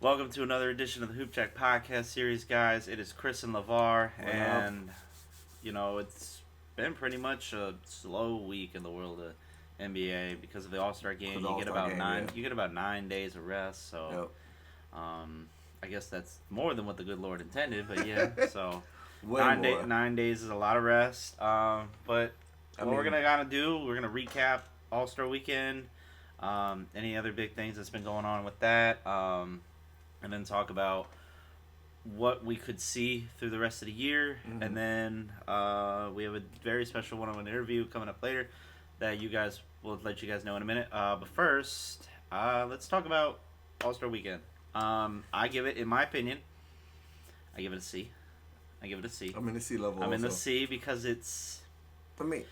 Welcome to another edition of the Hoop Jack Podcast series, guys. It is Chris and LeVar, and it's been pretty much a slow week in the world of NBA because of the All-Star game. You get about 9 days of rest, so I guess that's more than what the good Lord intended. But yeah, so 9 days is a lot of rest. But we're gonna do, we're gonna recap All-Star weekend. Any other big things that's been going on with that, and then talk about what we could see through the rest of the year, and then we have a very special one-on-one interview coming up later that we'll let you guys know in a minute. But first, let's talk about All-Star Weekend. I give it, in my opinion, I give it a C. I'm in the C level. I'm in the C because for me,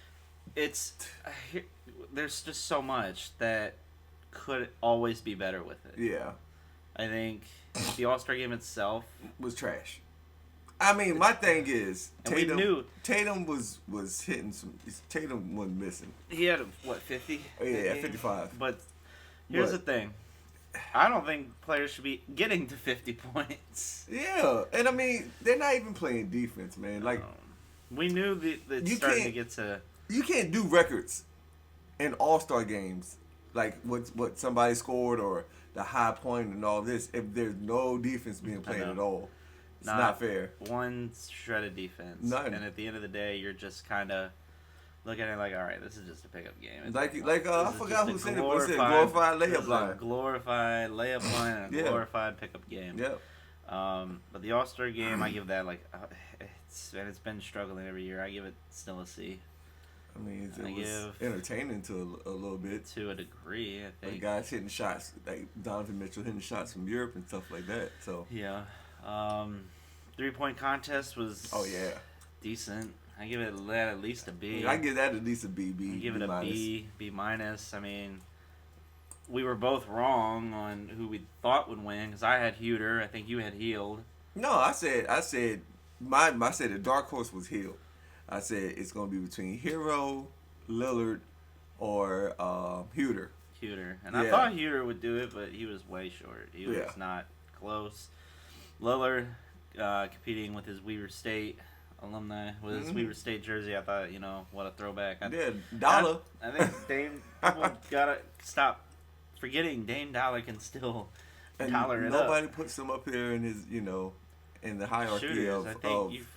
there's just so much that could always be better with it. Yeah. I think the All-Star game itself was trash. I mean, my thing is Tatum was hitting some. Tatum wasn't missing. He had 50? Oh, yeah, 55. But here's the thing. I don't think players should be getting to 50 points. Yeah, and I mean, they're not even playing defense, man. Like, we knew that starting to get to. You can't do records in All-Star games, like what somebody scored or the high point and all this, if there's no defense being played at all. It's not fair. One shred of defense. None. And at the end of the day, you're just kind of looking at it like, all right, this is just a pickup game. I forgot who said it, but it said glorified layup line. Glorified layup line and a glorified pickup game. Yep. But the All-Star game, I give that it's been struggling every year. I give it still a C. I mean, it was entertaining to a little bit. To a degree, I think. Like guys hitting shots, like Donovan Mitchell hitting shots from Europe and stuff like that. So yeah, 3-point contest was decent. I give it at least a B. I give that at least a B. I give it a B minus. I mean, we were both wrong on who we thought would win because I had Huter. I think you had Healed. No, I said the dark horse was Healed. I said it's going to be between Hero, Lillard, or Huter. And I thought Huter would do it, but he was way short. He was not close. Lillard competing with his Weaver State alumni, with his Weaver State jersey. I thought, what a throwback. Dollar. I think Dame, people got to stop forgetting Dame Dollar can still dollar it up. Nobody puts him up here in his, in the hierarchy of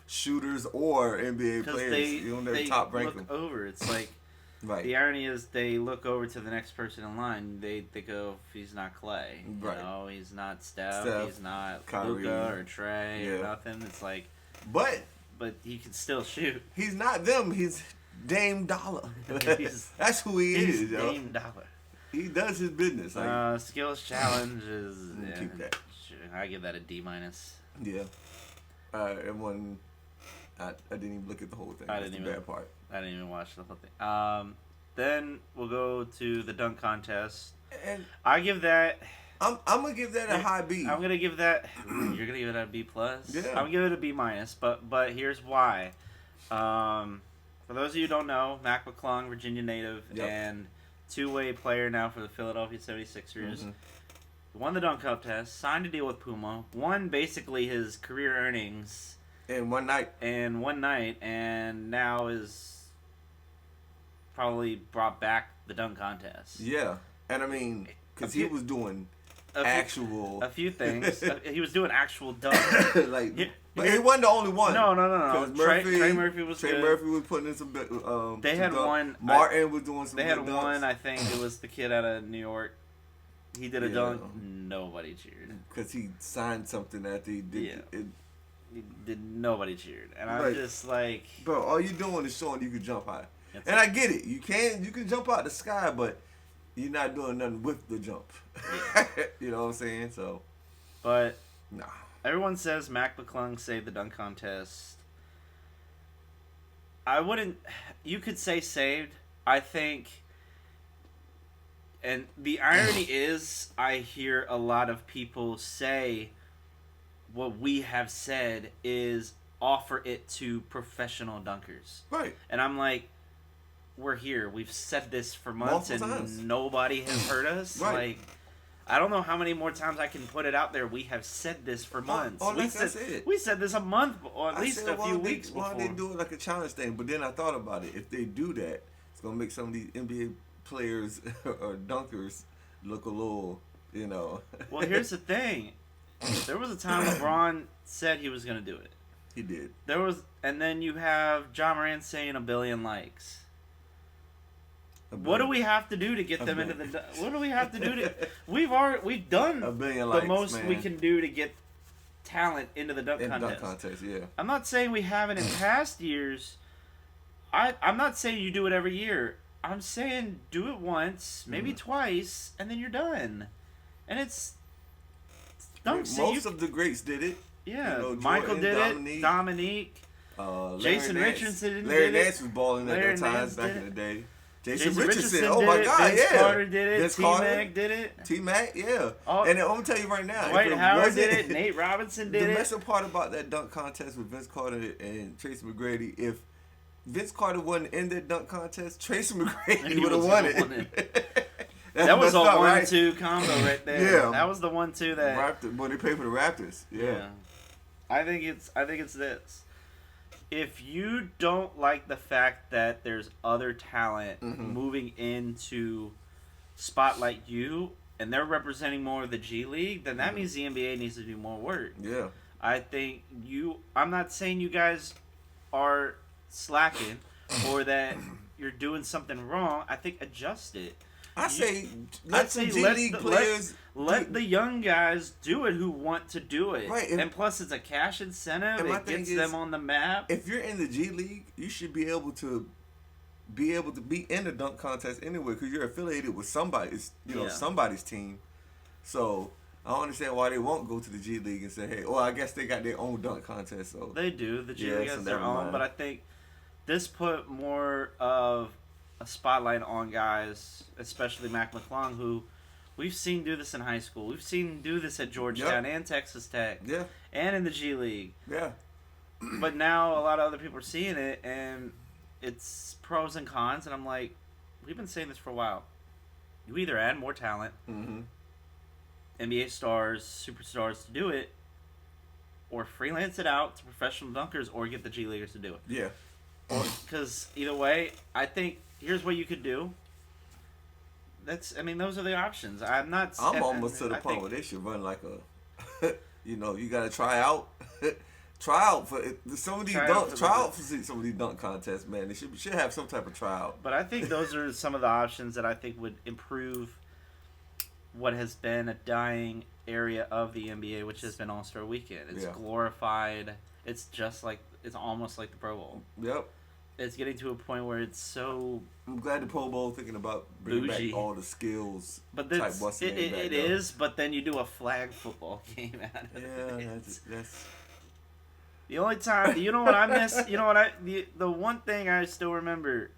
shooters or NBA players. You don't never top rank them. Over. It's like the irony is they look over to the next person in line. They go, he's not Clay. Right. He's not Steph. He's not Kyrie, Luka or Trey or nothing. It's like, but he can still shoot. He's not them. He's Dame Dollar. That's who he is, yo. Dame Dollar. He does his business. Skills challenge is. Keep that. I give that a D minus. Yeah. Everyone, I didn't even look at the whole thing. That's the bad part. I didn't even watch the whole thing. Then we'll go to the dunk contest. And I give that. I'm gonna give that a high B. I'm gonna give that. You're gonna give it a B plus. Yeah. I'm gonna give it a B minus. But here's why. For those of you who don't know, Mac McClung, Virginia native, and two-way player now for the Philadelphia 76ers. Won the dunk contest, signed a deal with Puma, won basically his career earnings in one night, and now is probably brought back the dunk contest. Yeah, and I mean, because he was doing a few things. He was doing actual dunk. But he wasn't the only one. No. Trey Murphy was good. Trey Murphy was putting in some. They had one. Martin was doing some. They had one. I think it was the kid out of New York. He did a dunk. Nobody cheered because he signed something after he did. Nobody cheered, and I'm just like, bro, all you doing is showing you can jump high, and I get it. You can jump out the sky, but you're not doing nothing with the jump. Yeah. You know what I'm saying? So, but everyone says Mac McClung saved the dunk contest. I wouldn't. You could say saved. I think. And the irony is, I hear a lot of people say what we have said is offer it to professional dunkers. Right. And I'm like, we're here. We've said this for months, multiple and times. Nobody has heard us. Right. Like, I don't know how many more times I can put it out there. We have said this for months. Like I said. We said this a month or at least a few weeks before. Why don't they do it like a challenge thing? But then I thought about it. If they do that, it's going to make some of these NBA players or dunkers look a little, you know. Well, here's the thing. There was a time LeBron said he was going to do it. He did. And then you have John Moran saying 1 billion likes. What do we have to do to get them into the? What do we have to do to? We've done 1 billion the likes, most man. we can do to get talent into the dunk contest. Dunk contest, yeah. I'm not saying we haven't in past years. I'm not saying you do it every year. I'm saying do it once, maybe twice, and then you're done. And it's most of the greats did it. Yeah, you know, Michael did it. Dominique. Jason Richardson Larry did it. Nance was balling at that time back in the day. Jason Richardson, oh my God, Vince Carter did it. Vince T-Mac did it. T-Mac, yeah. And I'm going to tell you right now. Dwight Howard did it. Nate Robinson did it. The messing part about that dunk contest with Vince Carter and Tracy McGrady, if Vince Carter wasn't in that dunk contest, Tracy McGrady would have won it. That was a 1-2 combo right there. Yeah. That was the 1-2 that... When they played for the Raptors. Yeah. I think it's this. If you don't like the fact that there's other talent moving into spotlight you and they're representing more of the G League, then that means the NBA needs to do more work. Yeah. I think I'm not saying you guys are slacking or that you're doing something wrong. I think adjust it. I say let the young guys do it who want to do it. Right, and plus it's a cash incentive. It gets them on the map. If you're in the G League, you should be able to be in the dunk contest anyway because you're affiliated with somebody's team. So I don't understand why they won't go to the G League and say, hey, well, I guess they got their own dunk contest. So they do. The G League has their own, but I think this put more of a spotlight on guys, especially Mac McClung, who we've seen do this in high school. We've seen do this at Georgetown and Texas Tech. Yeah. And in the G League. Yeah. But now a lot of other people are seeing it, and it's pros and cons, and I'm like, we've been saying this for a while. You either add more talent, NBA stars, superstars to do it, or freelance it out to professional dunkers, or get the G Leaguers to do it. Yeah. Because either way, I think here's what you could do. Those are the options. I'm almost to the point where they should run like a, you got to try out for some of these some of these dunk contests, man. They should have some type of tryout. But I think those are some of the options that I think would improve what has been a dying area of the NBA, which has been All-Star Weekend. It's glorified. It's almost like the Pro Bowl. Yep. It's getting to a point where it's so. I'm glad the Pro Bowl thinking about bringing back all the skills. But it is. But then you do a flag football game out of it. Yeah, that's. The only time, you know what I miss? You know what the one thing I still remember.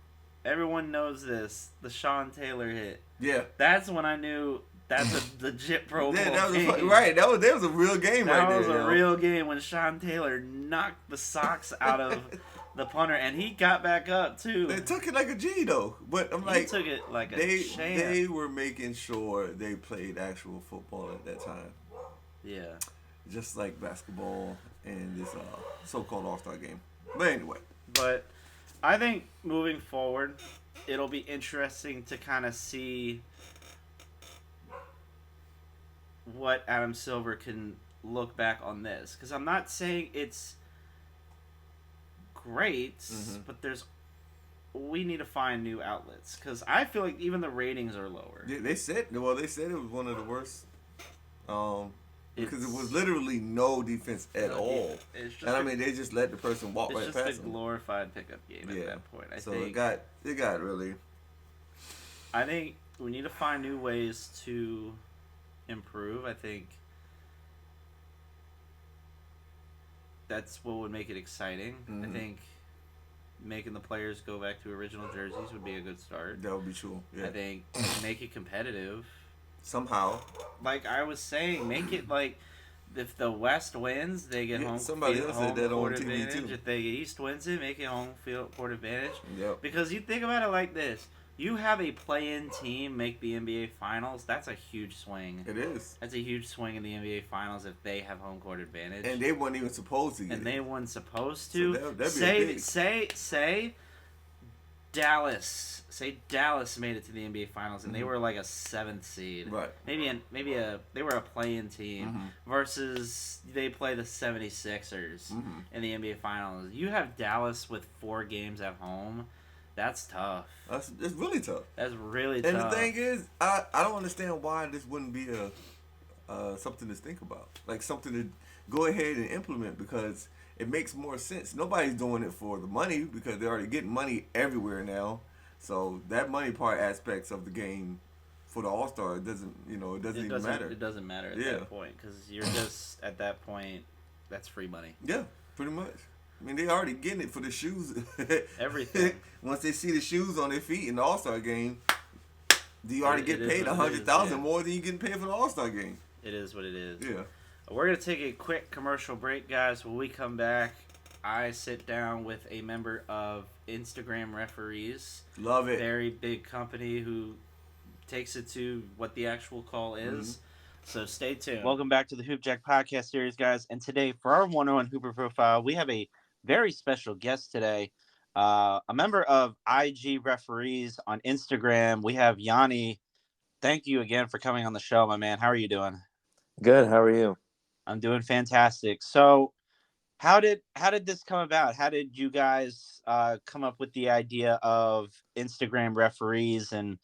Everyone knows this. The Sean Taylor hit. Yeah. That's when I knew. That's a legit Pro Bowl game. Right. That was a real game right there. That was a real game when Sean Taylor knocked the socks out of the punter, and he got back up too. They took it like a G though, but I'm like, he took it like a champ. They were making sure they played actual football at that time. Yeah. Just like basketball and this so-called All-Star game. But anyway. But I think moving forward, it'll be interesting to kind of see what Adam Silver can look back on this. Because I'm not saying it's great, but we need to find new outlets. Because I feel like even the ratings are lower. Yeah, they said it was one of the worst. Because it was literally no defense at all. They just let the person walk right past them. It's just a glorified pickup game at that point. I think it got really. I think we need to find new ways to improve. I think that's what would make it exciting. I think making the players go back to original jerseys would be a good start. That would be true. Yeah. I think make it competitive. Somehow. Like I was saying, make it like if the West wins, they get home. Somebody else said that on TV advantage. too. If the East wins it, make it home field court advantage. Yep. Because you think about it like this: You have a play-in team make the NBA Finals. That's a huge swing. It is. That's a huge swing in the NBA Finals if they have home court advantage. And they weren't even supposed to get and it. they weren't supposed to. So that'd be a big. Say Dallas. Say Dallas made it to the NBA Finals and they were like a 7th seed. Right. They were a play-in team versus they play the 76ers in the NBA Finals. You have Dallas with 4 games at home. That's tough. It's really tough. That's really tough. And the thing is, I don't understand why this wouldn't be something to think about, like something to go ahead and implement, because it makes more sense. Nobody's doing it for the money because they're already getting money everywhere now. So that money part aspects of the game for the All-Star doesn't even matter. It doesn't matter at that point because you're just at that point. That's free money. Yeah, pretty much. I mean, they already getting it for the shoes. Everything. Once they see the shoes on their feet in the All-Star game, you already get paid $100,000 more than you getting paid for the All-Star game. It is what it is. Yeah. We're going to take a quick commercial break, guys. When we come back, I sit down with a member of IGReferees. Love it. Very big company who takes it to what the actual call is. So stay tuned. Welcome back to the Hoop Jack podcast series, guys. And today, for our 101 Hooper profile, we have a very special guest today. A member of IGReferees on Instagram. We have Yonni. Thank you again for coming on the show, my man. How are you doing? Good. How are you? I'm doing fantastic. So how did this come about? How did you guys come up with the idea of Instagram referees and,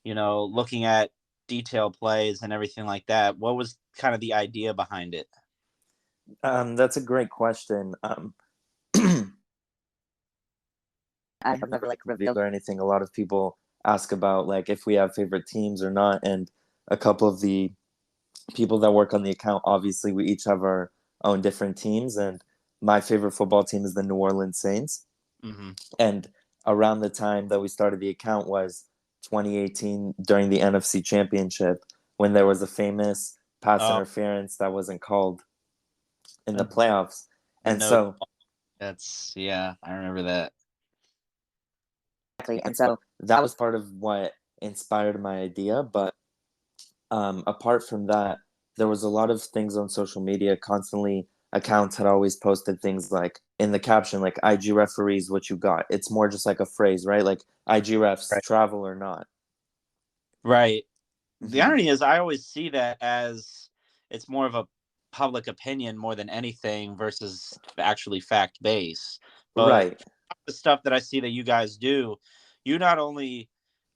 looking at detailed plays and everything like that? What was kind of the idea behind it? That's a great question. I have never revealed or anything. A lot of people ask about if we have favorite teams or not, and a couple of the people that work on the account, obviously we each have our own different teams, and my favorite football team is the New Orleans Saints. And around the time that we started the account was 2018 during the NFC Championship, when there was a famous pass interference that wasn't called in the playoffs. And I remember that. Exactly. And so that was part of what inspired my idea. But apart from that, there was a lot of things on social media. Constantly, accounts had always posted things like in the caption, like IGReferees, what you got. It's more just like a phrase, right? Like IGRefs, travel or not. Right. The irony is I always see that as it's more of a public opinion more than anything versus actually fact-based. But the stuff that I see that you guys do, you not only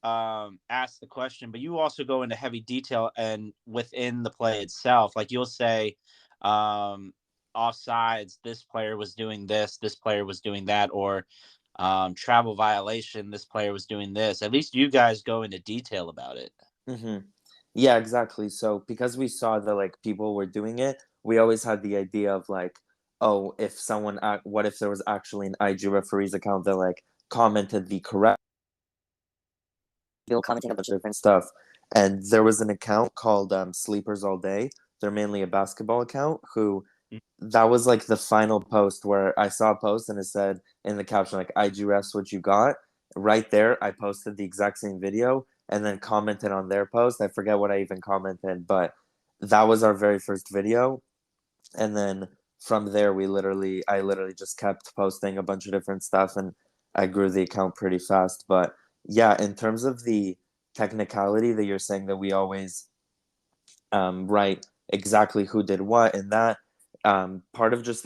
ask the question, but you also go into heavy detail and within the play itself. Like you'll say, offsides, this player was doing this player was doing that, or travel violation, this player was doing this. At least you guys go into detail about it. Yeah, exactly. So because we saw that people were doing it, we always had the idea of what if there was actually an IGReferees account that commented the correct, people commenting a bunch of different stuff. And there was an account called Sleepers All Day. They're mainly a basketball account that was the final post where I saw a post and it said in the caption IGRefs, what you got. Right there, I posted the exact same video and then commented on their post. I forget what I even commented, but that was our very first video. And then from there, I literally just kept posting a bunch of different stuff, and I grew the account pretty fast. But yeah, in terms of the technicality that you're saying, that we always write exactly who did what, and that part of just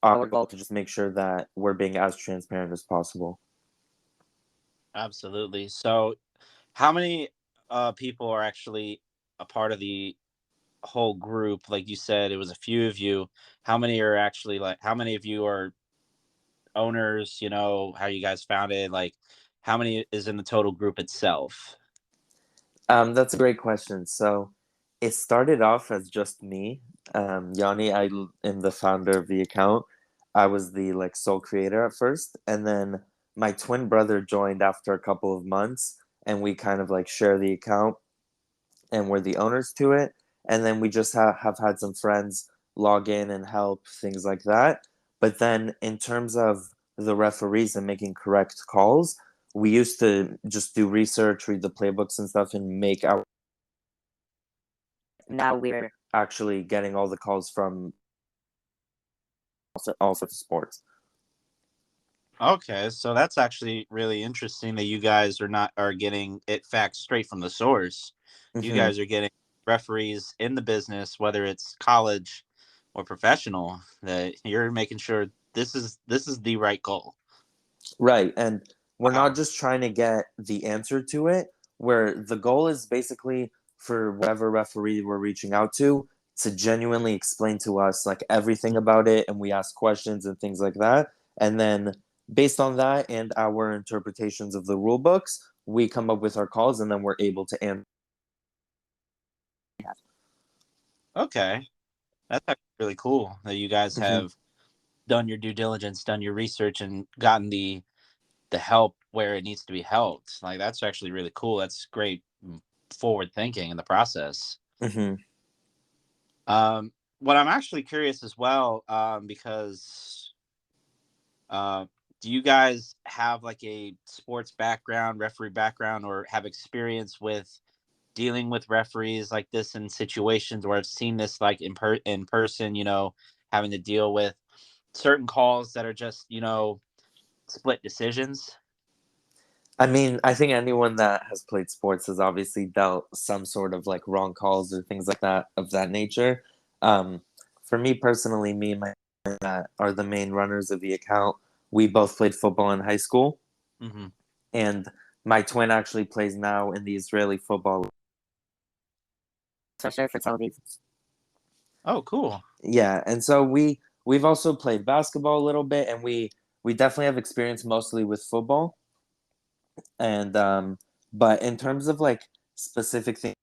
our goal to just make sure that we're being as transparent as possible. Absolutely. So how many people are actually a part of the whole group? Like you said, it was a few of you. How many are actually how many of you are owners? How you guys found it? How many is in the total group itself? That's a great question. So it started off as just me, Yonni. I am the founder of the account. I was the sole creator at first, and then my twin brother joined after a couple of months, and we kind of share the account, and we're the owners to it. And then we just have had some friends log in and help, things like that. But then in terms of the referees and making correct calls, we used to just do research, read the playbooks and stuff, and make our. Now we're actually getting all the calls from all sorts of sports. Okay, so that's actually really interesting that you guys are getting it facts straight from the source. You Mm-hmm. guys are getting referees in the business, whether it's college or professional, that you're making sure this is the right goal. Right, and we're Wow. not just trying to get the answer to it, where the goal is basically for whatever referee we're reaching out to genuinely explain to us like everything about it, and we ask questions and things like that. And then based on that and our interpretations of the rule books, we come up with our calls, and then we're able to answer. Okay. That's actually really cool that you guys have done your due diligence, done your research, and gotten the help where it needs to be helped. Like, that's actually really cool. That's great forward thinking in the process. Mm-hmm. What I'm actually curious as well, because do you guys have like a sports background, referee background, or have experience with dealing with referees like this in situations where I've seen this like in person, having to deal with certain calls that are just, split decisions? I mean, I think anyone that has played sports has obviously dealt some sort of like wrong calls or things like that of that nature. For me personally, me and my friend that are the main runners of the account, we both played football in high school, Mm-hmm. and my twin actually plays now in the Israeli football. For television. Oh, cool. Yeah, and so we've also played basketball a little bit, and we definitely have experience mostly with football. And but in terms of like specific things,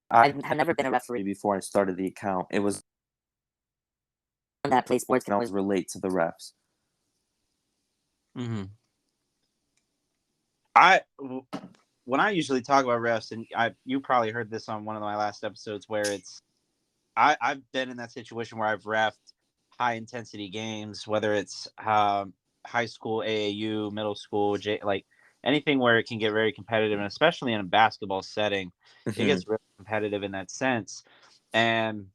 I have never been a referee before I started the account. It was that play sports can always relate to the refs. Mm-hmm. When I usually talk about refs, and you probably heard this on one of my last episodes, where I've been in that situation where I've refed high intensity games, whether it's high school, AAU, middle school, like anything where it can get very competitive, and especially in a basketball setting, it gets really competitive in that sense. And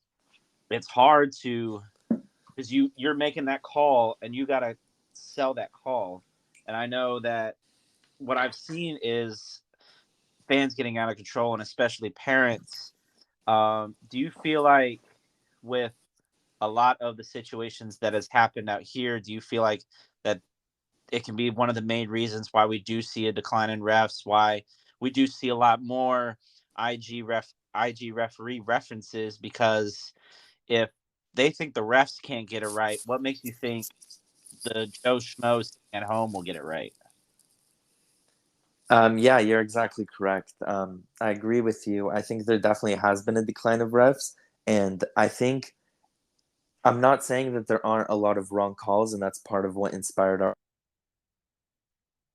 it's hard because you're making that call and you got to sell that call. And I know that what I've seen is fans getting out of control, and especially parents. Do you feel like with a lot of the situations that has happened out here, do you feel like that it can be one of the main reasons why we do see a decline in refs, why we do see a lot more IG referee references? Because if they think the refs can't get it right, what makes you think the Joe Schmo sitting at home will get it right? Yeah, you're exactly correct. I agree with you. I think there definitely has been a decline of refs, and I think I'm not saying that there aren't a lot of wrong calls, and that's part of what inspired our. I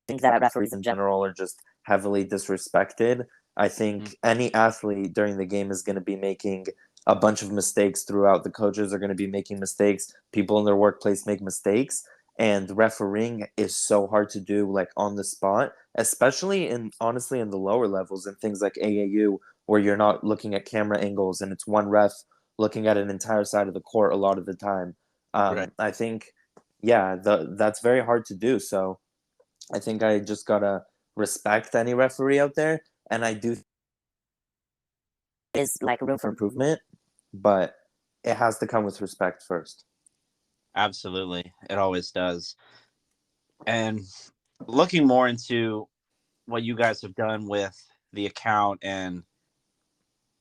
think that referees in general are just heavily disrespected. I think any athlete during the game is going to be making a bunch of mistakes throughout. The coaches are going to be making mistakes. People in their workplace make mistakes. And refereeing is so hard to do, like on the spot, especially honestly in the lower levels and things like AAU, where you're not looking at camera angles and it's one ref looking at an entire side of the court a lot of the time. Right. I think, yeah, that's very hard to do. So I think I just gotta respect any referee out there, and I do is like room for improvement, but it has to come with respect first. Absolutely. It always does. And looking more into what you guys have done with the account and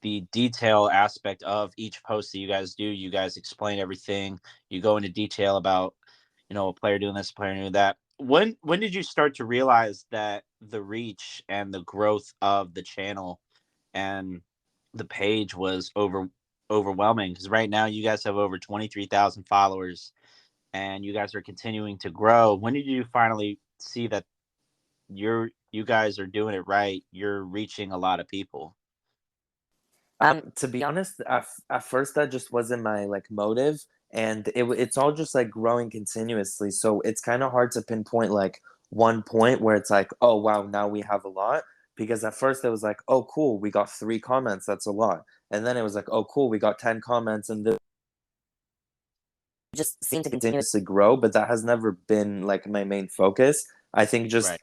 the detail aspect of each post that you guys do, you guys explain everything. You go into detail about, a player doing this, a player doing that. When did you start to realize that the reach and the growth of the channel and the page was overwhelming? Because right now you guys have over 23,000 followers and you guys are continuing to grow. When did you finally see that you guys are doing it right? You're reaching a lot of people. To be honest, at first that just wasn't my like motive, and it's all just like growing continuously. So it's kind of hard to pinpoint like one point where it's like, oh wow, now we have a lot. Because at first it was like, oh cool, we got 3 comments, that's a lot. And then it was like, oh cool, we got 10 comments, and this just seemed to continuously grow, but that has never been like my main focus. I think just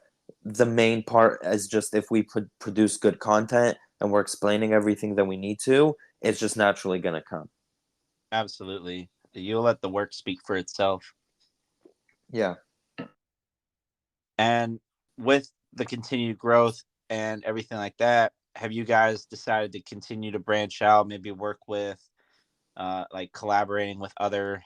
the main part is just if we produce good content and we're explaining everything that we need to, it's just naturally gonna come. Absolutely. You'll let the work speak for itself. Yeah. And with the continued growth and everything like that, have you guys decided to continue to branch out, maybe work with like collaborating with other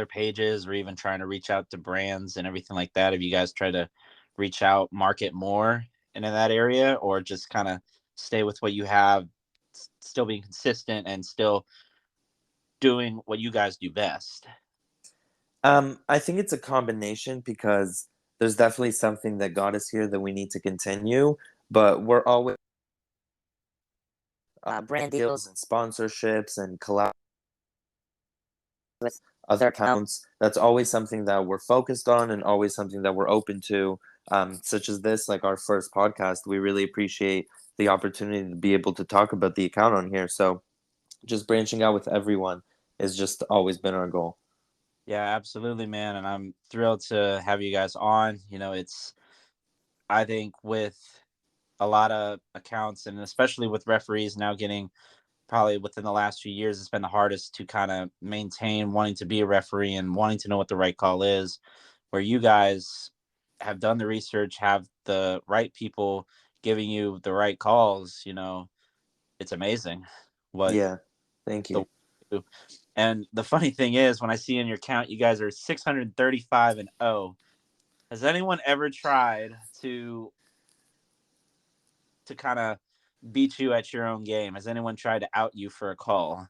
pages, or even trying to reach out to brands and everything like that? Have you guys tried to reach out, market more into that area, or just kind of stay with what you have, still being consistent and still doing what you guys do best? I think it's a combination, because there's definitely something that got us here that we need to continue, but we're always brand deals and sponsorships and collab with other accounts. That's always something that we're focused on and always something that we're open to. Such as this, like our first podcast, we really appreciate the opportunity to be able to talk about the account on here. So just branching out with everyone has just always been our goal. Yeah, absolutely, man. And I'm thrilled to have you guys on. I think with a lot of accounts, and especially with referees now getting, probably within the last few years, it's been the hardest to kind of maintain wanting to be a referee and wanting to know what the right call is, where you guys have done the research, have the right people giving you the right calls. It's amazing what Yeah, thank you. And the funny thing is, when I see in your count, you guys are 635-0. Has anyone ever tried to kind of beat you at your own game? Has anyone tried to out you for a call?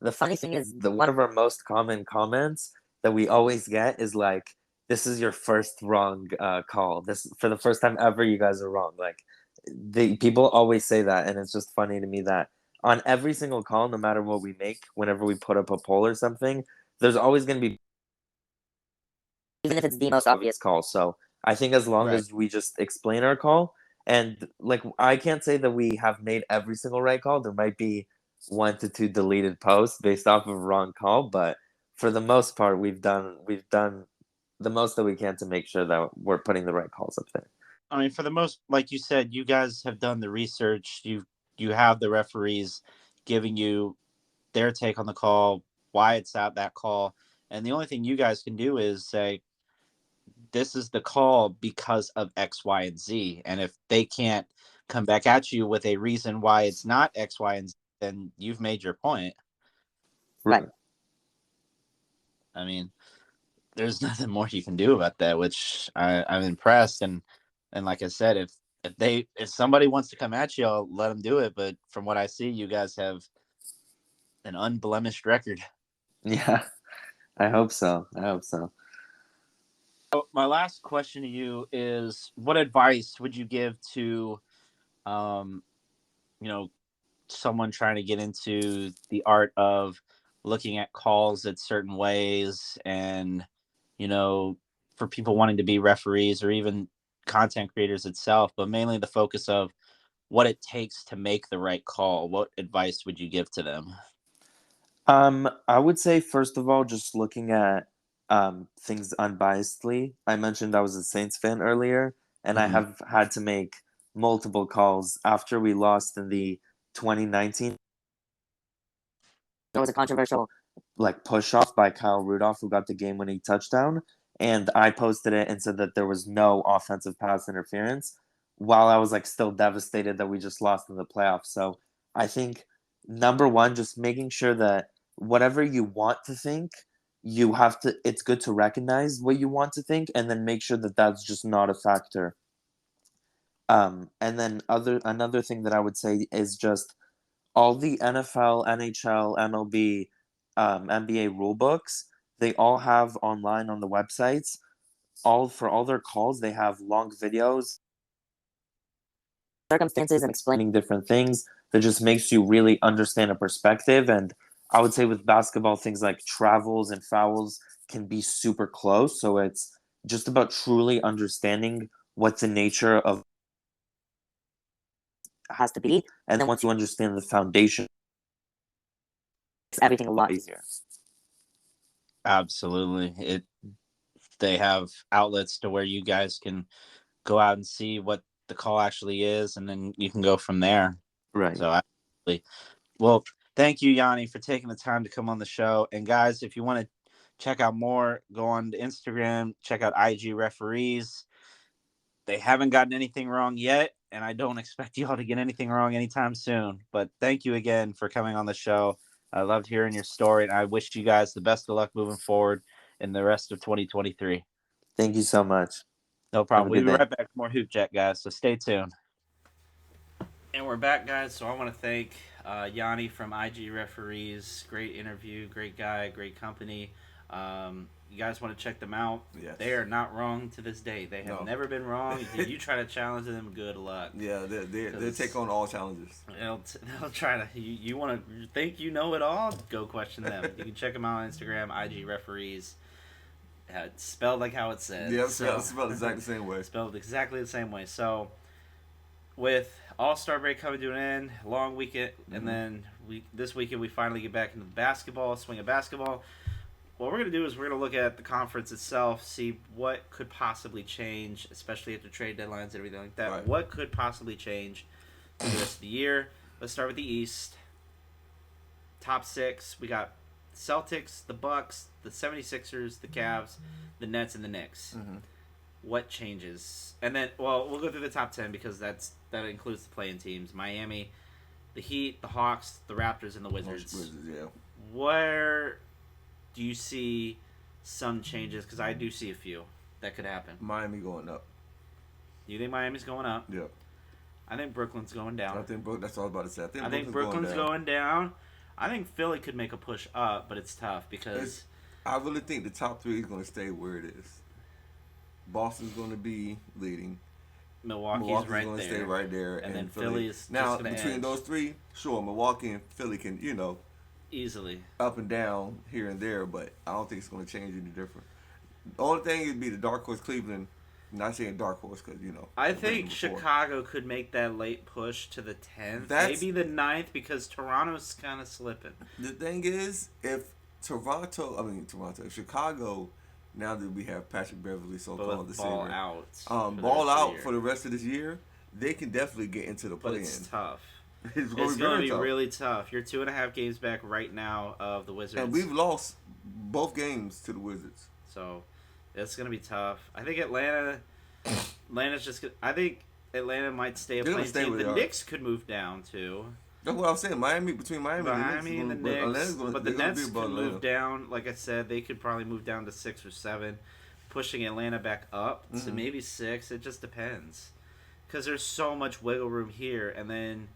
The funny thing is, one of our most common comments that we always get is like, "This is your first wrong call. This, for the first time ever, you guys are wrong." Like, the people always say that, and it's just funny to me that on every single call, no matter what we make, whenever we put up a poll or something, there's always going to be, even if it's the most obvious call. So I think as long as we just explain our call, and like, I can't say that we have made every single right call. There might be 1 to 2 deleted posts based off of a wrong call, but for the most part, we've done the most that we can to make sure that we're putting the right calls up there. I mean, for the most, like you said, you guys have done the research. You have the referees giving you their take on the call, why it's at that call, and the only thing you guys can do is say, this is the call because of X, Y, and Z. And if they can't come back at you with a reason why it's not X, Y, and Z, then you've made your point. Right. I mean, there's nothing more you can do about that, which I'm impressed. And like I said, if somebody wants to come at you, I'll let them do it. But from what I see, you guys have an unblemished record. Yeah, I hope so. So my last question to you is, what advice would you give to, um, someone trying to get into the art of looking at calls at certain ways, and for people wanting to be referees, or even content creators itself, but mainly the focus of what it takes to make the right call? What advice would you give to them? I would say, first of all, just looking at things unbiasedly. I mentioned I was a Saints fan earlier, and I have had to make multiple calls after we lost in the 2019. There was a controversial push off by Kyle Rudolph, who got the game-winning touchdown, and I posted it and said that there was no offensive pass interference, while I was still devastated that we just lost in the playoffs. So I think, number one, just making sure that whatever you want to think, it's good to recognize what you want to think, and then make sure that that's just not a factor. And then another thing that I would say is just all the NFL, NHL, MLB, NBA rule books. They all have online on the websites. For all their calls, they have long videos, circumstances, and explaining different things that just makes you really understand a perspective. And I would say with basketball, things like travels and fouls can be super close. So it's just about truly understanding what the nature of has to be. And then once you understand the foundation, it's everything a lot easier. Absolutely. They have outlets to where you guys can go out and see what the call actually is, and then you can go from there. Right. So absolutely. Well, thank you, Yonni, for taking the time to come on the show. And guys, if you want to check out more, go on to Instagram, check out IGReferees. They haven't gotten anything wrong yet, and I don't expect y'all to get anything wrong anytime soon. But thank you again for coming on the show. I loved hearing your story, and I wish you guys the best of luck moving forward in the rest of 2023. Thank you so much. No problem. We'll be right back with more Hoop Chat, guys, so stay tuned. And we're back, guys. So I want to thank Yonni from IGReferees. Great interview, great guy, great company. You guys want to check them out? Yes. They are not wrong to this day. They have never been wrong. You try to challenge them, good luck. Yeah, they take on all challenges. They'll try to. You want to think you know it all? Go question them. You can check them out on Instagram, IGReferees. It's spelled like how it says. Yeah, spelled exactly the same way. Spelled exactly the same way. So, with All-Star break coming to an end, long weekend, and then this weekend we finally get back into the basketball, swing of basketball. What we're going to do is we're going to look at the conference itself, see what could possibly change, especially after trade deadlines and everything like that. Right. What could possibly change for the rest of the year? Let's start with the East. Top 6, we got Celtics, the Bucks, the 76ers, the Cavs, the Nets, and the Knicks. Mm-hmm. What changes? And then, well, we'll go through the top 10 because that includes the play-in teams. Miami, the Heat, the Hawks, the Raptors, and the Wizards. Yeah. Where do you see some changes? Because I do see a few that could happen. Miami going up. You think Miami's going up? Yeah. I think Brooklyn's going down. I think that's all I was about to say. I think Brooklyn's going down. I think Philly could make a push up, but it's tough because I really think the top 3 is going to stay where it is. Boston's going to be leading. Milwaukee's right going to there. stay right there, and then Philly is now just between edge. those 3. Sure, Milwaukee and Philly can easily up and down here and there, but I don't think it's going to change any different. The only thing would be the dark horse Cleveland. I'm not saying dark horse because I think Chicago could make that late push to the 10th, maybe the 9th, because Toronto's kind of slipping. The thing is, if Chicago, now that we have Patrick Beverly, so-called the ball savior, out, ball out for the rest of this year, they can definitely get into the play-in. But it's tough. It's going to be tough. really tough. You're 2.5 games back right now of the Wizards, and we've lost both games to the Wizards. So it's going to be tough. I think Atlanta's just. I think Atlanta might stay a play team. The Knicks could move down too. That's what I was saying. Between Miami and the Knicks, but the Nets could move down. Like I said, they could probably move down to 6 or 7, pushing Atlanta back up to maybe 6. It just depends, because there's so much wiggle room here, and then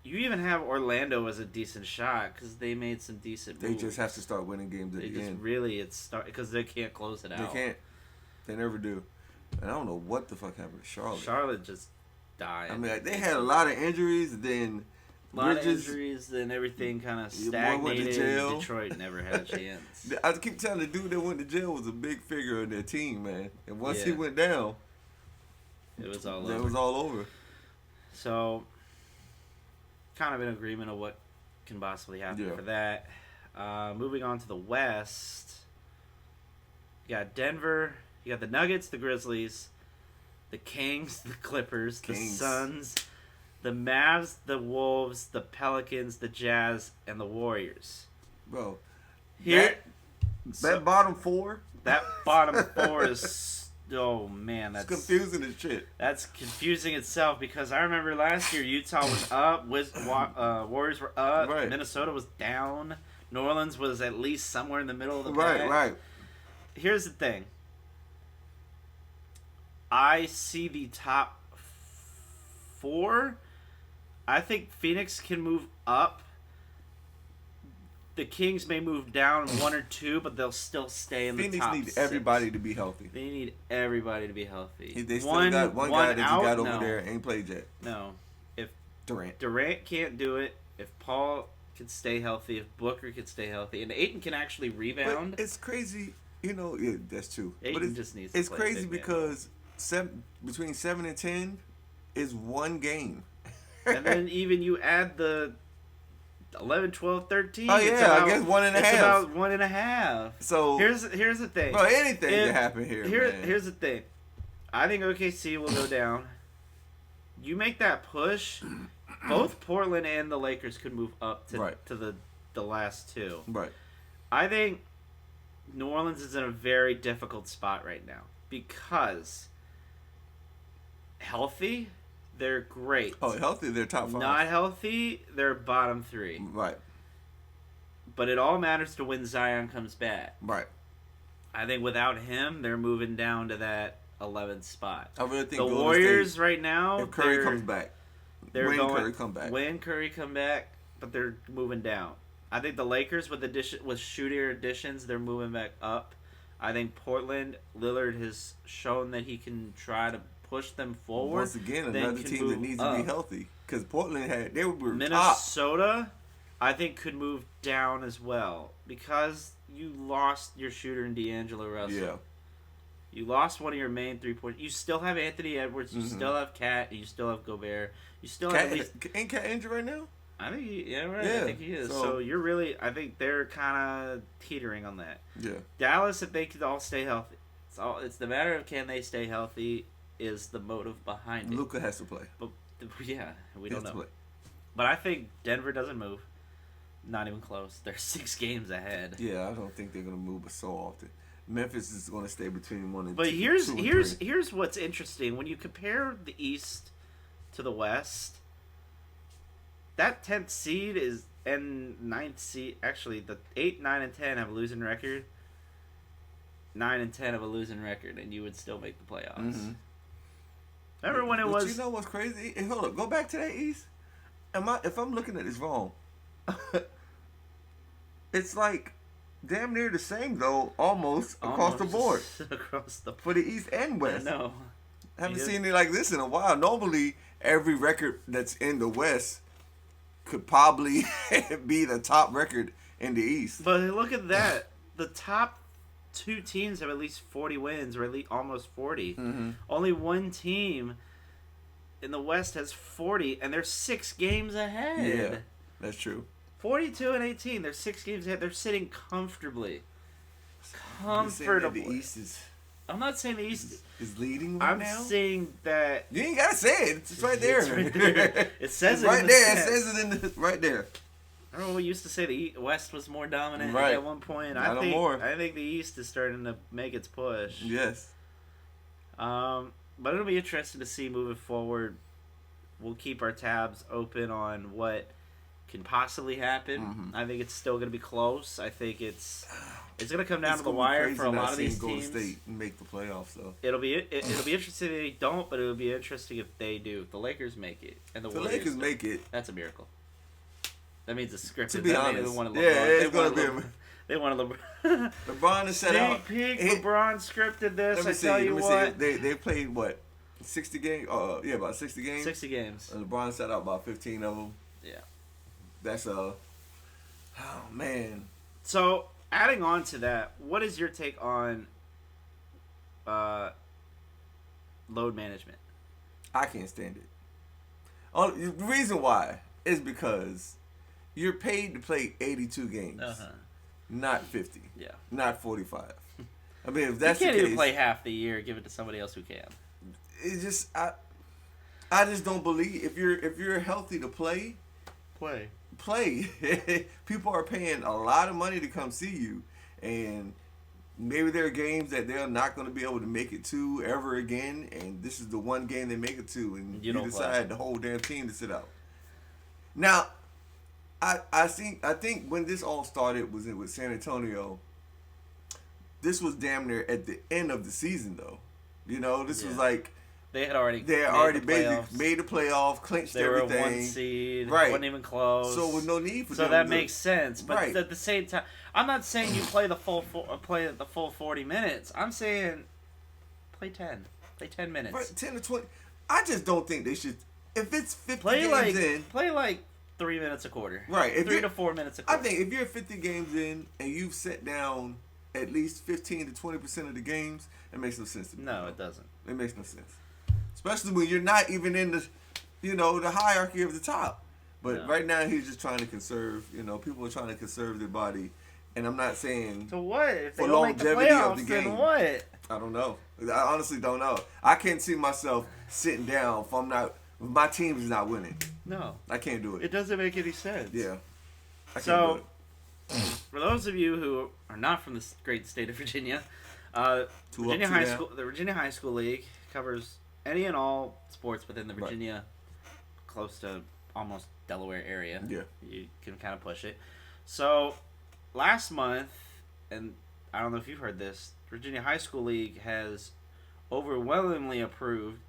you even have Orlando as a decent shot because they made some decent moves. They just have to start winning games at the end. Because they can't close it out. They can't. They never do. And I don't know what the fuck happened to Charlotte. Charlotte just died. I mean, they had a lot of injuries. Then everything kind of stagnated. Went to jail. Detroit never had a chance. I keep telling the dude that went to jail was a big figure in their team, man. And once he went down, it was all over. It was all over. So, kind of in agreement of what can possibly happen for that. Moving on to the West, you got Denver. You got the Nuggets, the Grizzlies, the Kings, the Clippers, the Suns, the Mavs, the Wolves, the Pelicans, the Jazz, and the Warriors. Bro, that bottom 4? That bottom 4 is, oh man, that's confusing as shit. That's confusing itself because I remember last year Utah was up, Warriors were up, Minnesota was down, New Orleans was at least somewhere in the middle of the pack. Right. Here's the thing. I see the top 4. I think Phoenix can move up. The Kings may move down 1 or 2, but they'll still stay in the top 6. Phoenix need everybody to be healthy. They need everybody to be healthy. They still got one guy that you got over there ain't played yet. No. If Durant can't do it, if Paul can stay healthy, if Booker can stay healthy, and Ayton can actually rebound. But it's crazy, yeah, that's true. Ayton but just needs to it's play crazy big man. because between 7 and 10 is one game. And then even you add the 11, 12, 13. Oh, yeah, I guess 1.5. It's about 1.5. So here's the thing. Bro, anything can happen here, man. Here's the thing. I think OKC will go down. You make that push, both Portland and the Lakers could move up to the last two. Right. I think New Orleans is in a very difficult spot right now because healthy, they're great. Oh, healthy, they're top 5. Not healthy, they're bottom 3. Right. But it all matters to when Zion comes back. Right. I think without him, they're moving down to that 11th spot. I really think the Golden Warriors State, right now, if Curry comes back, Curry come back. When Curry come back, but they're moving down. I think the Lakers with shooter additions, they're moving back up. I think Portland, Lillard has shown that he can try to push them forward. Once again, another team that needs to be healthy because Portland they were Minnesota, top. I think could move down as well because you lost your shooter in D'Angelo Russell. Yeah. You lost one of your main 3-point. You still have Anthony Edwards. You still have Cat. You still have Gobert. You still have at least. Ain't Cat injured right now? I think right. Yeah, I think he is. So you're really. I think they're kind of teetering on that. Yeah. Dallas, if they could all stay healthy, it's the matter of can they stay healthy is the motive behind it. Luka has to play. But yeah, we don't know. Play. But I think Denver doesn't move. Not even close. They're 6 games ahead. Yeah, I don't think they're gonna move, but so often. Memphis is going to stay between 1 and 2. But here's what's interesting when you compare the East to the West. That 10th seed and 9th seed. Actually, the 8, 9, and 10 have a losing record. 9 and 10 have a losing record, and you would still make the playoffs. Mm-hmm. Remember when it was? You know what's crazy? Hey, hold up, go back to that East. If I'm looking at this wrong, it's like damn near the same though, almost across the board. For the East and West. No. Haven't seen it like this in a while. Normally, every record that's in the West could probably be the top record in the East. But look at that. The top 2 teams have at least 40 wins, or at least almost 40. Mm-hmm. Only one team in the West has 40, and they're 6 games ahead. Yeah, that's true. 42 and 18. They're 6 games ahead. They're sitting comfortably. The East is. I'm not saying the East is leading right now. I'm saying that. You ain't gotta say it. It's right there. It's right there. It says it right there. It says it in the right there. I don't know. We used to say the West was more dominant right. at one point. Not I think more. I think the East is starting to make its push. Yes. But it'll be interesting to see moving forward. We'll keep our tabs open on what can possibly happen. Mm-hmm. I think it's still going to be close. I think it's going to come down to the wire for a lot of these teams. Golden State make the playoffs, though. It'll be interesting if they don't, but it'll be interesting if they do. If the Lakers make it and the Warriors Lakers make it, that's a miracle. That means it's scripted. To be honest, it's going to be. They wanted LeBron. LeBron has set out. Sneak peek. LeBron scripted this. Tell you what. They played what? 60 games? About 60 games. 60 games. And LeBron set out about 15 of them. Yeah. That's oh man. So adding on to that, what is your take on load management? I can't stand it. The reason why is because you're paid to play 82 games, not 50. Yeah. Not 45. I mean, if that's you can't the case, even play half the year. Give it to somebody else who can. It's just I just don't believe if you're healthy to play. People are paying a lot of money to come see you, and maybe there are games that they're not going to be able to make it to ever again, and this is the one game they make it to, and you decide the whole damn team to sit out. Now, I think when this all started was with San Antonio. This was damn near at the end of the season, though. You know, this was like. They had already basically made the playoff, clinched everything. They were 1 seed, right? Wasn't even close. So with no need for them. So that makes sense. But right. At the same time, I'm not saying you play the full 40 minutes. I'm saying play 10 minutes. Right, 10 to 20. I just don't think they should. If it's 50 play games in, play like 3 minutes a quarter. Right. 3 to 4 minutes a quarter. I think if you're 50 games in and you've set down at least 15 to 20% of the games, it makes no sense to me. No, it doesn't. It makes no sense. Especially when you're not even in the, the hierarchy of the top. But right now he's just trying to conserve, people are trying to conserve their body. And I'm not saying so what? If they for don't make the longevity playoffs, of the game. then what? I don't know. I honestly don't know. I can't see myself sitting down if my team is not winning. No. I can't do it. It doesn't make any sense. Yeah. I can't so, do it. For those of you who are not from the great state of Virginia, the Virginia High School League covers any and all sports within the Virginia, close to almost Delaware area. Yeah. You can kind of push it. So, last month, and I don't know if you've heard this, Virginia High School League has overwhelmingly approved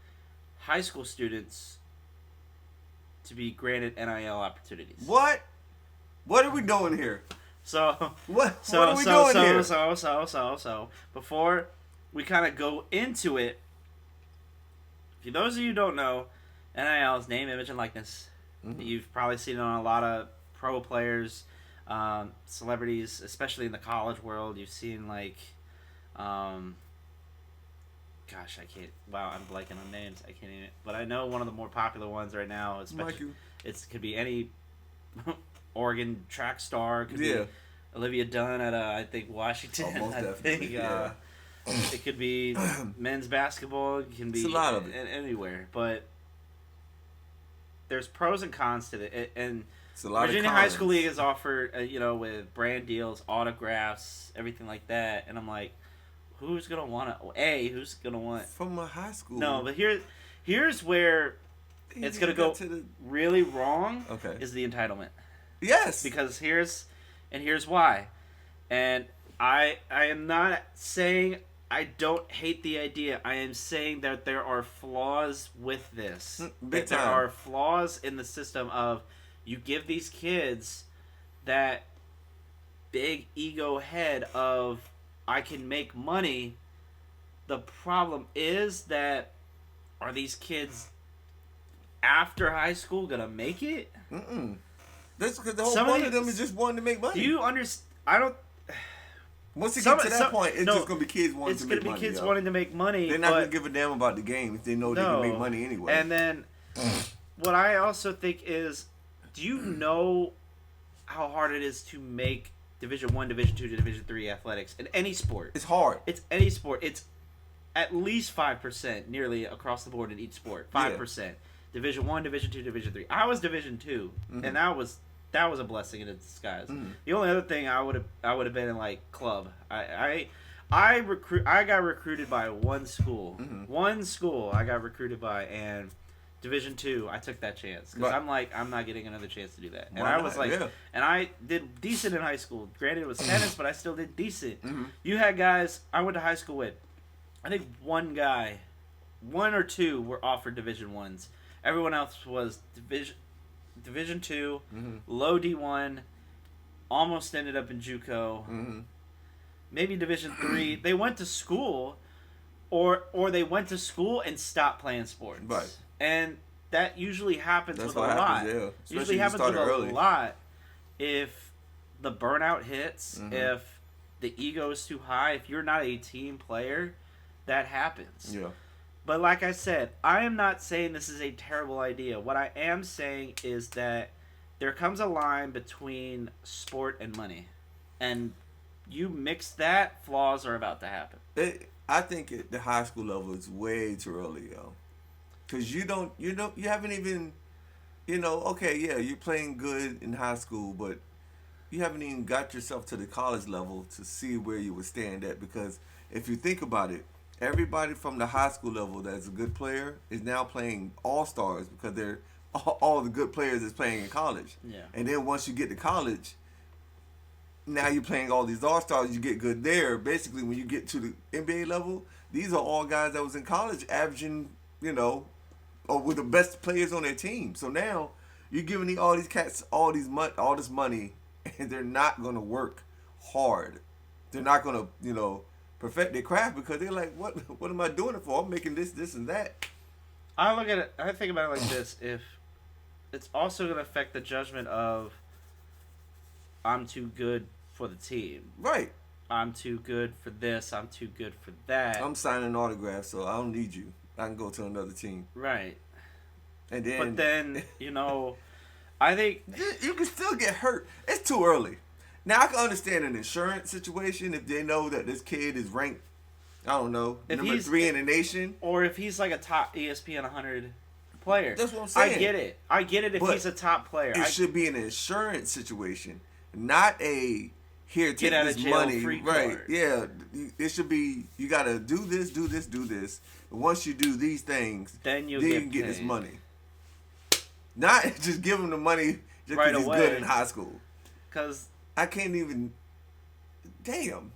high school students to be granted NIL opportunities. What? What are we doing here? So what are we doing here? So before we kind of go into it, for those of you who don't know, NIL is name, image, and likeness. Mm-hmm. You've probably seen it on a lot of pro players, celebrities, especially in the college world. You've seen gosh, I can't. Wow, I'm blanking on names. I can't even. But I know one of the more popular ones right now, especially could be any Oregon track star. Could be Olivia Dunn at I think Washington. Most definitely. It could be men's basketball. It can be a lot of it. Anywhere. But there's pros and cons to it. And Virginia High School League is offered, with brand deals, autographs, everything like that. And I'm like, who's gonna want from a high school? No, but here's where it's gonna go really wrong. Okay, is the entitlement? Yes, because here's why, and I am not saying I don't hate the idea. I am saying that there are flaws with this. Big time. There are flaws in the system of you give these kids that big ego head of I can make money. The problem is that are these kids after high school gonna make it? That's because the whole point of them is just wanting to make money. Do you understand? I don't. Once you get to that point, it's just gonna be kids wanting to make money. It's gonna be kids wanting to make money. They're not gonna give a damn about the game if they know they can make money anyway. And then, what I also think is, do you know how hard it is to make Division 1, Division 2 to Division 3 athletics in any sport? It's hard. It's any sport. It's at least 5% nearly across the board in each sport. 5%. Yeah. Division 1, Division 2, Division 3. I was Division 2, and that was a blessing in disguise. The only other thing I would have been in club. I got recruited by one school. One school I got recruited by, and Division 2, I took that chance because I'm not getting another chance to do that. And I was and I did decent in high school. Granted, it was tennis, but I still did decent. You had guys I went to high school with. I think one or two were offered Division 1s. Everyone else was Division 2, low D1, almost ended up in JUCO. Maybe Division 3. They went to school, or they went to school and stopped playing sports. Right. And that usually happens with a lot. Usually happens with a lot. If the burnout hits, if the ego is too high, if you're not a team player, that happens. Yeah. But like I said, I am not saying this is a terrible idea. What I am saying is that there comes a line between sport and money. And you mix that, flaws are about to happen. I think at the high school level it's way too early, yo. Because you haven't even, you're playing good in high school, but you haven't even got yourself to the college level to see where you would stand at. Because if you think about it, everybody from the high school level that's a good player is now playing all-stars because they're all the good players is playing in college. Yeah. And then once you get to college, now you're playing all these all-stars, you get good there. Basically, when you get to the NBA level, these are all guys that was in college averaging, or were the best players on their team. So now you're giving all these cats all this money, and they're not going to work hard. They're not going to, perfect their craft because they're like, what am I doing it for? I'm making this, and that. I think about it like this. If it's also going to affect the judgment of I'm too good for the team. Right. I'm too good for this. I'm too good for that. I'm signing autographs, so I don't need you. I can go to another team. Right. And then, but then, I think you can still get hurt. It's too early. Now I can understand an insurance situation if they know that this kid is ranked, I don't know, if number 3 in the nation, or if he's like a top ESPN 100 player. That's what I'm saying. I get it if but he's a top player. It should be an insurance situation, not a here take this money. Free right? card. Yeah, it should be. You gotta do this, do this, do this. And once you do these things, then you can get this money. Not just give him the money just because he's good in high school. Because I can't even. Damn.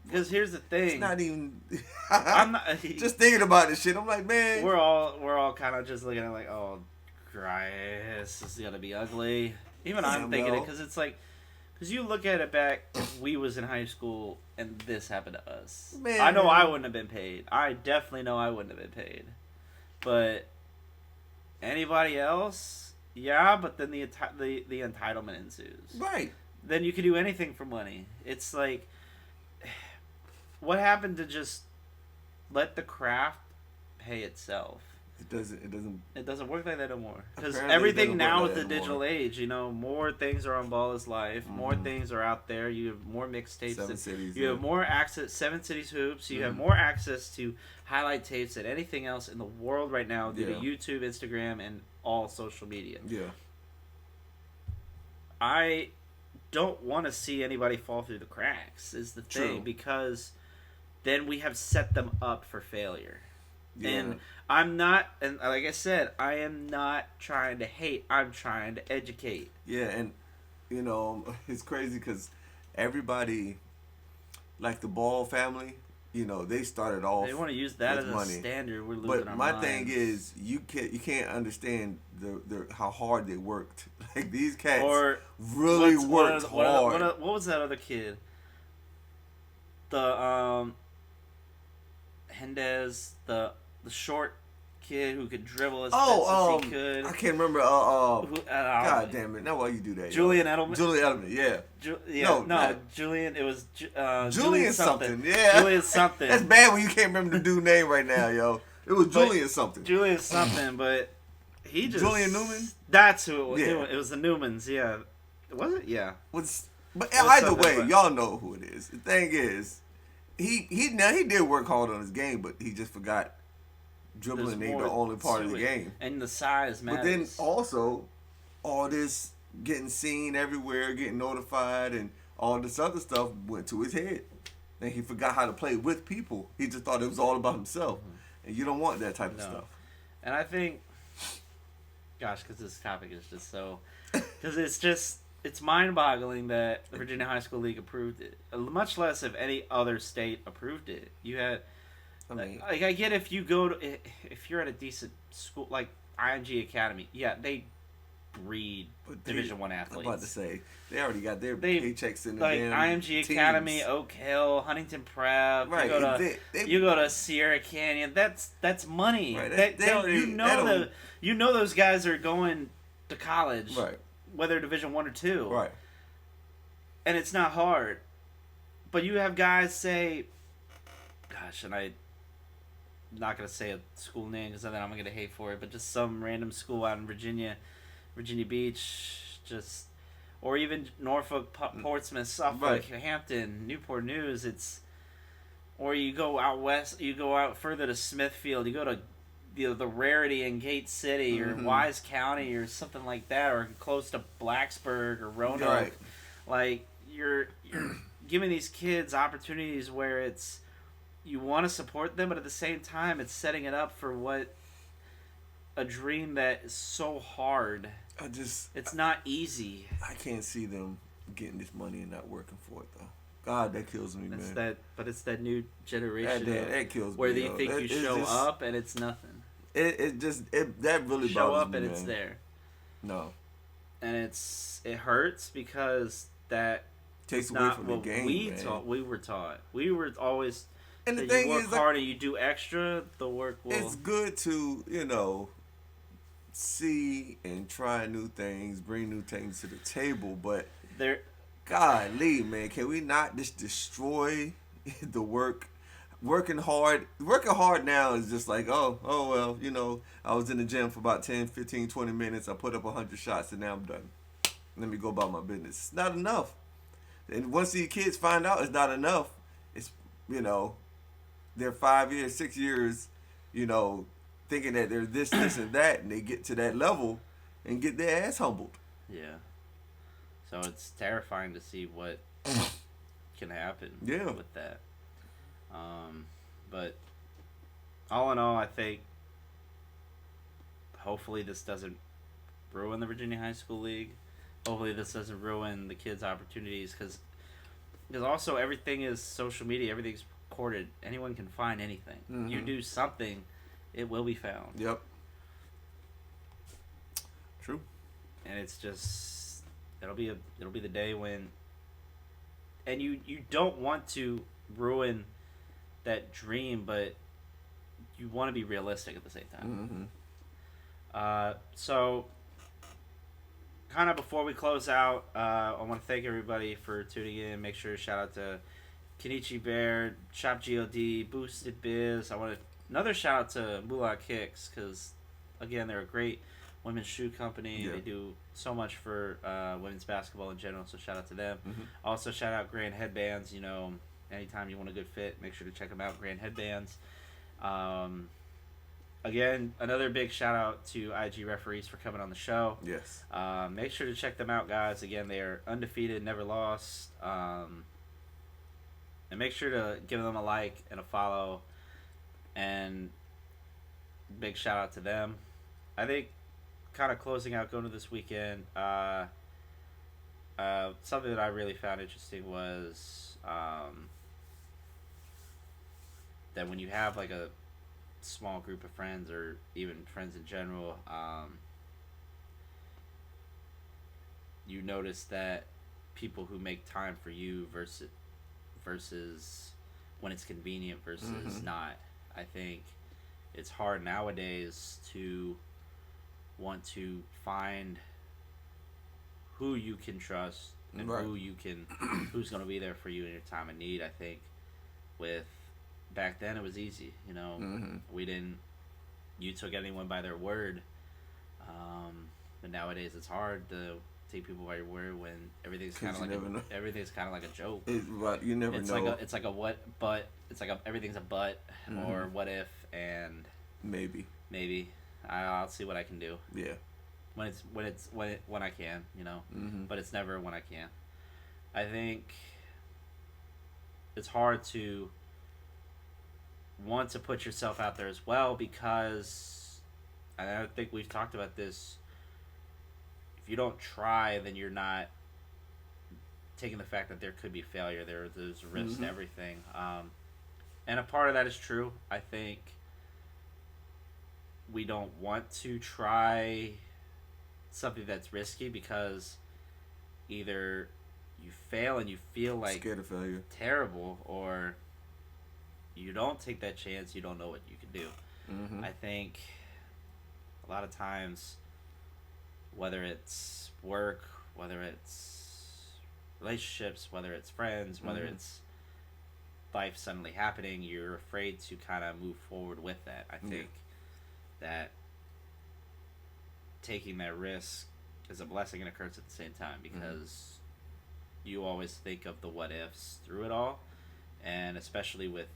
Because here's the thing. It's not even. I'm not just thinking about this shit. I'm like, man. We're all kind of just looking at like, oh, Christ, this is gonna be ugly. Even I'm thinking it because it's like, because you look at it back, if we was in high school and this happened to us, man, I know I wouldn't have been paid. I definitely know I wouldn't have been paid. But anybody else, yeah. But then the entitlement ensues. Right. Then you can do anything for money. It's like, what happened to just let the craft pay itself? It doesn't work like that no more. Because everything now with the digital age, more things are on Ball is Life. Mm-hmm. More things are out there. You have more mixtapes. 7 cities. You have more access. 7 Cities Hoops. You have more access to highlight tapes than anything else in the world right now due to YouTube, Instagram, and all social media. Yeah. I don't want to see anybody fall through the cracks. Is the thing. Because then we have set them up for failure. Yeah. And I'm not, and like I said, I am not trying to hate. I'm trying to educate. Yeah, and it's crazy because everybody, like the Ball family, they started off. They want to use that as a standard. We're losing our my minds. thing is, you can't understand the how hard they worked. Like these cats really worked hard. What was that other kid? The Hendez, the short kid who could dribble as fast as he could. I can't remember. God damn it! Now why you do that? Julian Edelman. Julian Edelman, yeah. Julian. It was Julian something. Yeah, Julian something. That's bad when you can't remember the dude's name right now, yo. It was Julian something. Julian something, but he just Julian Newman. That's who it was. Yeah. It was the Newmans. Yeah, was it? Yeah. But either way, y'all know who it is. The thing is, he did work hard on his game, but he just forgot dribbling ain't the only part of the game. And the size matters. But then also, all this getting seen everywhere, getting notified, and all this other stuff went to his head. And he forgot how to play with people. He just thought it was all about himself. Mm-hmm. And you don't want that type of stuff. And I think, gosh, because this topic is just so... Because it's mind-boggling that the Virginia High School League approved it. Much less if any other state approved it. You had... I get if you're at a decent school like IMG Academy, they breed Division I athletes. I'm about to say they already got their paychecks in the damn IMG teams. Academy, Oak Hill, Huntington Prep. Right, you go to Sierra Canyon. That's money. Right, you know those guys are going to college, right? Whether Division I or II, right? And it's not hard, but you have guys say, "Gosh," and I'm not gonna say a school name because then I'm gonna get hate for it, but just some random school out in Virginia Beach, or even Norfolk, Portsmouth, Suffolk, Hampton, Newport News. Or you go out west, you go out further to Smithfield, you go to the Rarity in Gate City or Wise County or something like that, or close to Blacksburg or Roanoke. Right. Like you're giving these kids opportunities where you want to support them, but at the same time, it's setting it up for a dream that is so hard. It's not easy. I can't see them getting this money and not working for it though. God, that kills me, man. But it's that new generation. That kills me. Where they think you show up and it's nothing. That really show bothers up me, and man. it's there. No. And it hurts because that takes away from the game. We were taught. We were always. And the thing you work hard and you do extra, the work will... It's good to, see and try new things, bring new things to the table, but There, golly, man, can we not just destroy the work? Working hard now is just like, oh well, I was in the gym for about 10, 15, 20 minutes. I put up 100 shots and now I'm done. Let me go about my business. It's not enough. And once these kids find out it's not enough, it's, you know, they're 5 years, 6 years, you know, thinking that they're this, and that, and they get to that level and get their ass humbled. yeah. So it's terrifying to see what can happen Yeah. with that. But all in all, I think hopefully this doesn't ruin the Virginia High School League. Hopefully this doesn't ruin the kids' opportunities because also everything is social media. Everything's recorded. Anyone can find anything. Mm-hmm. You do something, it will be found. Yep. True. And it's just it'll be the day when, and you don't want to ruin that dream, but you want to be realistic at the same time. Mm-hmm. So kind of before we close out, I want to thank everybody for tuning in. Make sure to shout out to Kenichi Bear, Shop God, Boosted Biz. I want another shout out to Moolah Kicks because again they're a great women's shoe company. Yeah. They do so much for women's basketball in general. So shout out to them. Mm-hmm. Also shout out Grand Headbands. Anytime you want a good fit, make sure to check them out. Grand Headbands. Again, another big shout out to IGReferees for coming on the show. Yes. Make sure to check them out, guys. Again, they are undefeated, never lost. And make sure to give them a like and a follow. And big shout out to them. I think kind of closing out, going to this weekend, something that I really found interesting was that when you have like a small group of friends or even friends in general, you notice that people who make time for you versus when it's convenient versus Mm-hmm. not. I think it's hard nowadays to want to find who you can trust and Right. who's going to be there for you in your time of need. I think with back then it was easy, Mm-hmm. you took anyone by their word, but nowadays it's hard to take people by your word when everything's kind of like a joke. You never know. It's like a what, but it's like everything's a but or what if and Maybe. I'll see what I can do Yeah. when I can, Mm-hmm. but it's never when I can. I think it's hard to want to put yourself out there as well because I think we've talked about this. If you don't try, then you're not taking the fact that there could be failure. There's a risk to everything, and a part of that is true. I think we don't want to try something that's risky because either you fail and you feel like Scared of failure. terrible, or you don't take that chance, you don't know what you can do. Mm-hmm. I think a lot of times, whether it's work, whether it's relationships, whether it's friends, whether it's life suddenly happening, you're afraid to kind of move forward with that. I think that taking that risk is a blessing and a curse at the same time because you always think of the what ifs through it all, and especially with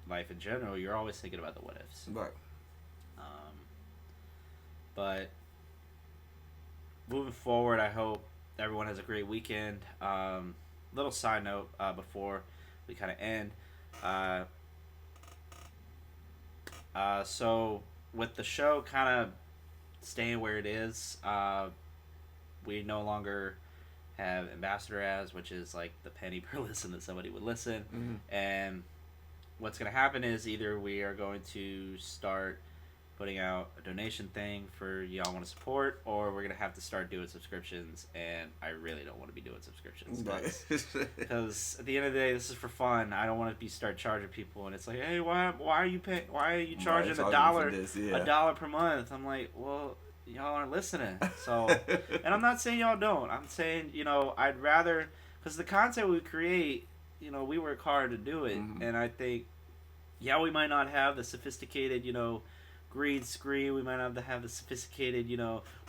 life in general, you're always thinking about the what ifs. Right. But moving forward, I hope everyone has a great weekend. Little side note before we kind of end. So with the show kind of staying where it is, we no longer have ambassador ads, which is like the penny per listen that somebody would listen. And what's going to happen is either we are going to start putting out a donation thing for y'all want to support, or we're gonna have to start doing subscriptions, and I really don't want to be doing subscriptions, because at the end of the day, this is for fun. I don't want to start charging people, and it's like, hey, why are you charging $1 per month? I'm like, well, y'all aren't listening. So, and I'm not saying y'all don't. I'm saying, I'd rather, because the content we create, we work hard to do it, and I think, yeah, we might not have the sophisticated, green screen. We might not have the sophisticated,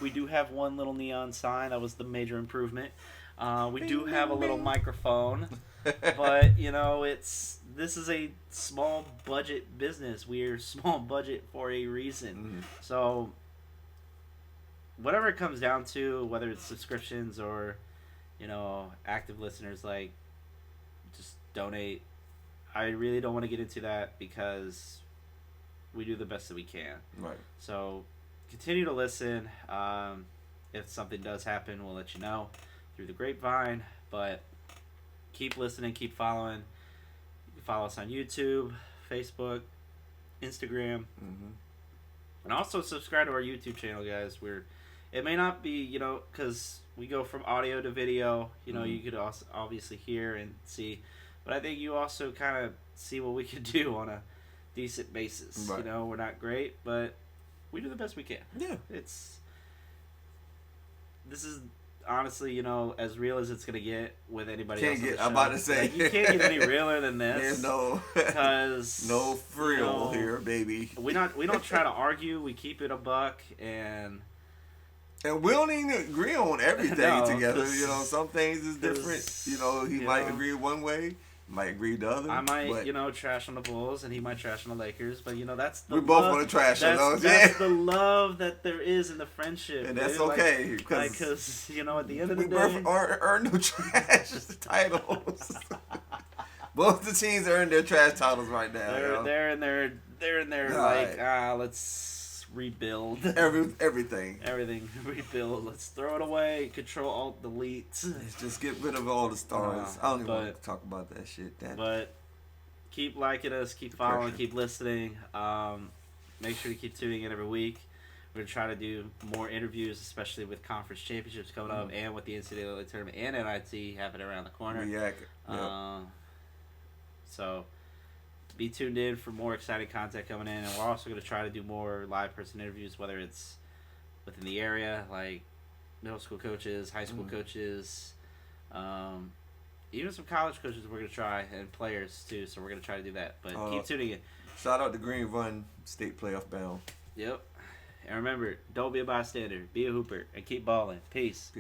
we do have one little neon sign. That was the major improvement. We do have a little microphone, but, this is a small budget business. We're small budget for a reason. So, whatever it comes down to, whether it's subscriptions or, active listeners, like, just donate. I really don't want to get into that because we do the best that we can. Right. So continue to listen. If something does happen, we'll let you know through the grapevine. But keep listening, keep following. You can follow us on YouTube, Facebook, Instagram, and also subscribe to our YouTube channel, guys. It may not be, because we go from audio to video. You could also obviously hear and see. But I think you also kind of see what we can do on a decent basis. Right. We're not great, but we do the best we can. Yeah. This is honestly, as real as it's gonna get with anybody else. I'm about to say, you can't get any realer than this. There's no, because no frill here, baby. We don't try to argue. We keep it a buck, and we don't even agree on everything together. Some things is different. He might agree one way. Might agree the other. I might, trash on the Bulls, and he might trash on the Lakers. But that's the we both want to trash on those. That's the love that there is in the friendship, and that's okay. Because at the end of the day, we both earn no trash titles. Both the teams earn their trash titles right now. They're in there. Let's rebuild everything rebuild. Let's throw it away. Control Alt Delete. Let's just get rid of all the stars. I don't even want to talk about that shit. But keep liking us, keep following, keep listening. Make sure to keep tuning in every week. We're gonna try to do more interviews, especially with conference championships coming up, and with the NCAA tournament and NIT happening around the corner. So be tuned in for more exciting content coming in, and we're also going to try to do more live person interviews, whether it's within the area, like middle school coaches, high school coaches, even some college coaches we're going to try, and players too, so we're going to try to do that. But keep tuning in. Shout out to Green Run, state playoff bound. Yep. And remember, don't be a bystander, be a hooper, and keep balling. Peace.